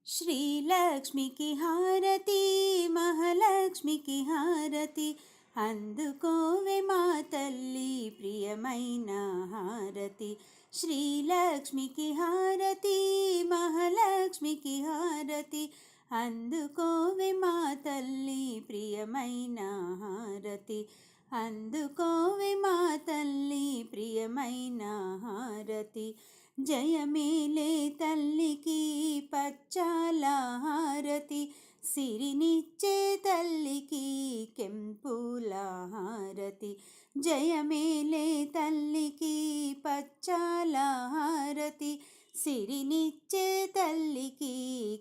శ్రీలక్ష్మికి హారతి, మహాలక్ష్మికి హారతి, అందుకోవే మా తల్లి ప్రియమైన హారతి. శ్రీలక్ష్మికి హారతి, మహాలక్ష్మికి హారతి, అందుకోవే మా తల్లి ప్రియమైన హారతి. అందుకోవే మా తల్లి ప్రియమైన హారతి. జయమేలే తల్లికి పచ్చాల హారతి, సిరినిచ్చే తల్లికి కెంపుల హారతి. జయమేలే తల్లికి పచ్చాల హారతి, సిరినిచ్చే తల్లికి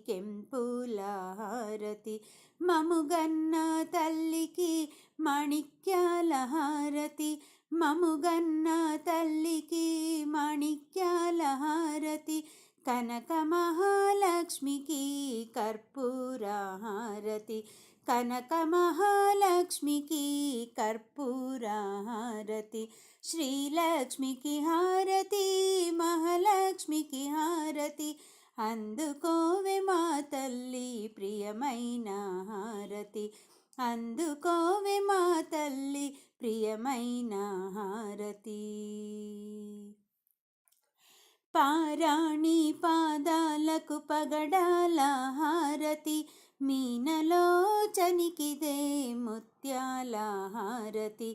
కెంపుల హారతి. మముగన్న తల్లికి మాణిక్యాల హారతి, మముగన్న తల్లికి మాణిక్యాల హారతి. కనక మహాలక్ష్మికి కర్పూర హారతి, కనక మహాలక్ష్మికి కర్పూర హారతి. శ్రీలక్ష్మికి హారతి, మహాలక్ష్మికి హారతి, అందుకోవే మా తల్లి ప్రియమైన హారతి. అందుకోవే మా తల్లి ప్రియమైన హారతి. పారాణి పాదాలకు పగడాల హారతి, మీనలోచనికిదే ముత్యాల హారతి.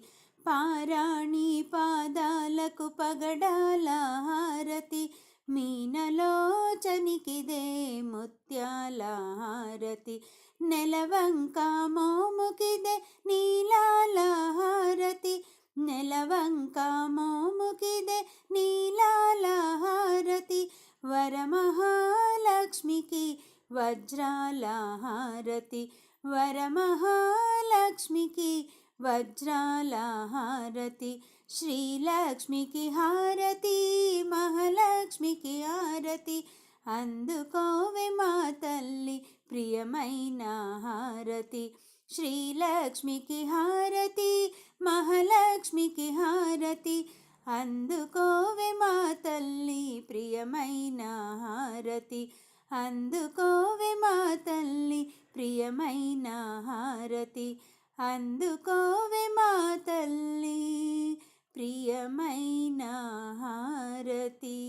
పారాణి పాదాలకు పగడాల హారతి, మీనలోచనికిదే ముత్యాల హారతి. నెలవంక మోముకిదే నీలాల హారతి, నెలవంక మోముకిదే నీలాల హారతి. వరమహాలక్ష్మికి వజ్రాల హారతి, వరమహాలక్ష్మికి వజ్రాల హారతి. శ్రీలక్ష్మికి హారతి, మహాలక్ష్మికి హారతి, అందుకోవే మా తల్లి ప్రియమైన హారతి. శ్రీలక్ష్మికి హారతి, మహాలక్ష్మికి హారతి, అందుకోవే మా తల్లి ప్రియమైన హారతి. అందుకోవే మా తల్లి ప్రియమైన హారతి. అందుకోవే మా తల్లి ప్రియమైన హారతి.